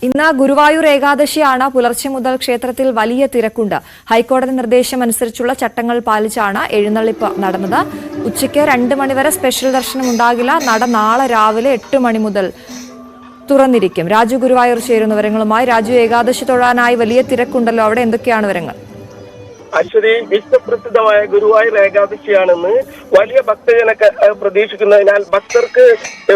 ഇന്ന് ഗുരുവായൂർ ഏകാദശിയാണ്. പുലർച്ചെ മുതൽ ക്ഷേത്രത്തിൽ വലിയ തിരക്കുണ്ട്. ഹൈക്കോടതി നിർദ്ദേശമനുസരിച്ചുള്ള ചട്ടങ്ങൾ പാലിച്ചാണ് എഴുന്നള്ളിപ്പ് നടന്നത്. ഉച്ചയ്ക്ക് 2 മണിവരെ സ്പെഷ്യൽ ദർശനം ഉണ്ടാകില്ല. നട നാളെ രാവിലെ 8 മണി മുതൽ തുറന്നിരിക്കും. രാജു ഗുരുവായൂർ ചേരുന്ന വിവരങ്ങളുമായി. രാജു, ഏകാദശി തൊഴാനായി വലിയ തിരക്കുണ്ടല്ലോ, അവിടെ എന്തൊക്കെയാണ് വിവരങ്ങൾ? അശ്വതി, വിശ്വപ്രസിദ്ധമായ ഗുരുവായൂർ ഏകാദശിയാണെന്ന് വലിയ ഭക്തജനക്ക് പ്രതീക്ഷിക്കുന്നതിനാൽ ഭക്തർക്ക്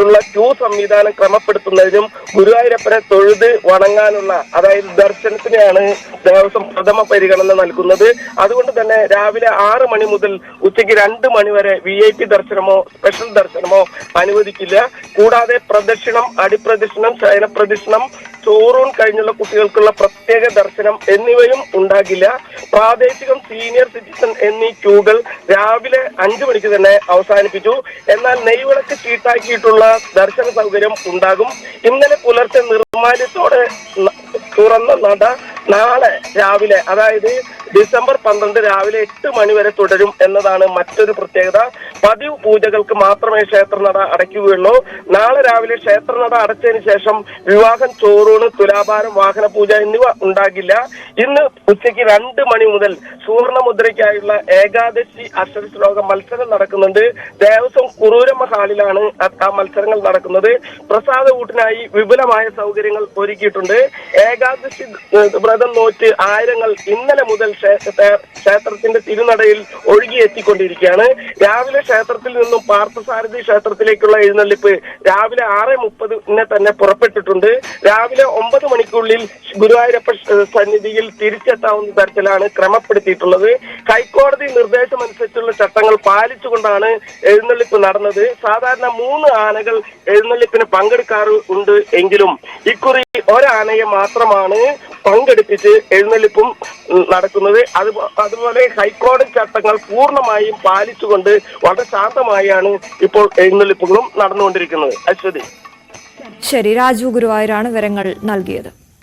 ഉള്ള ക്യൂ സംവിധാനം ക്രമപ്പെടുത്തുന്നതിനും ഗുരുവായൂരപ്പനെ തൊഴുത് വണങ്ങാനുള്ള, അതായത് ദർശനത്തിനെയാണ് ദേവസ്വം പ്രഥമ പരിഗണന നൽകുന്നത്. അതുകൊണ്ട് തന്നെ രാവിലെ 6 മണി മുതൽ ഉച്ചയ്ക്ക് 2 മണി വരെ VIP ദർശനമോ സ്പെഷ്യൽ ദർശനമോ അനുവദിക്കില്ല. കൂടാതെ പ്രദക്ഷിണം, അടിപ്രദക്ഷിണം, ശയനപ്രദക്ഷിണം, ചോറൂൺ കഴിഞ്ഞുള്ള കുട്ടികൾക്കുള്ള പ്രത്യേക ദർശനം എന്നിവയും ഉണ്ടാകില്ല. പ്രാദേശികം, സീനിയർ സിറ്റിസൺ എന്നീ ക്യൂകൾ രാവിലെ 5 മണിക്ക് തന്നെ അവസാനിപ്പിച്ചു. എന്നാൽ നെയ്വിളക്ക് ചീട്ടാക്കിയിട്ടുള്ള ദർശന സൗകര്യം ഉണ്ടാകും. ഇന്നലെ പുലർച്ചെ നിർമ്മാല്യത്തോടെ തുറന്ന നട നാളെ രാവിലെ, അതായത് ഡിസംബർ 12 രാവിലെ 8 മണി വരെ തുടരും എന്നതാണ് മറ്റൊരു പ്രത്യേകത. പതിവ് പൂജകൾക്ക് മാത്രമേ ക്ഷേത്രനട അടയ്ക്കുകയുള്ളൂ. നാളെ രാവിലെ ക്ഷേത്രനട അടച്ചതിന് ശേഷം വിവാഹം, ചോറൂണ്, തുലാഭാരം, വാഹന പൂജ എന്നിവ ഉണ്ടാകില്ല. ഇന്ന് ഉച്ചയ്ക്ക് 2 മണി മുതൽ സുവർണമുദ്രയ്ക്കായുള്ള ഏകാദശി അക്ഷരശ്ലോക മത്സരം നടക്കുന്നുണ്ട്. ദേവസ്വം കുറൂരമ്മ ഹാളിലാണ് ആ മത്സരങ്ങൾ നടക്കുന്നത്. പ്രസാദ ഊട്ടിനായി വിപുലമായ സൗകര്യങ്ങൾ ഒരുക്കിയിട്ടുണ്ട്. ഏകാദശി വ്രതം നോറ്റ് ആയിരങ്ങൾ ഇന്നലെ മുതൽ ക്ഷേത്രത്തിന്റെ തിരുനടയിൽ ഒഴുകിയെത്തിക്കൊണ്ടിരിക്കുകയാണ്. രാവിലെ ക്ഷേത്രത്തിൽ നിന്നും പാർത്ഥസാരഥി ക്ഷേത്രത്തിലേക്കുള്ള എഴുന്നള്ളിപ്പ് രാവിലെ 6:30 തന്നെ പുറപ്പെട്ടിട്ടുണ്ട്. രാവിലെ 9 മണിക്കുള്ളിൽ ഗുരുവായൂരപ്പ സന്നിധിയിൽ തിരിച്ചെത്താവുന്ന തരത്തിലാണ് ക്രമപ്പെടുത്തിയിട്ടുള്ളത്. ഹൈക്കോടതി നിർദ്ദേശമനുസരിച്ചുള്ള ചട്ടങ്ങൾ പാലിച്ചുകൊണ്ടാണ് എഴുന്നള്ളിപ്പ് നടന്നത്. സാധാരണ 3 ആനകൾ എഴുന്നള്ളിപ്പിന് പങ്കെടുക്കാറുണ്ട് എങ്കിലും ഇക്കുറി ഒരാനയെ മാത്രമാണ് പങ്കെടുപ്പിച്ച് എഴുന്നള്ളിപ്പും നടക്കുന്നത്. അതുപോലെ ഹൈക്കോടതി ചട്ടങ്ങൾ പൂർണ്ണമായും പാലിച്ചുകൊണ്ട് വളരെ ശാന്തമായാണ് ഇപ്പോൾ എഴുന്നള്ളിപ്പുകളും നടന്നുകൊണ്ടിരിക്കുന്നത്. അശ്വതി. ശരി, രാജു ഗുരുവായൂരാണ് വിവരങ്ങൾ നൽകിയത്.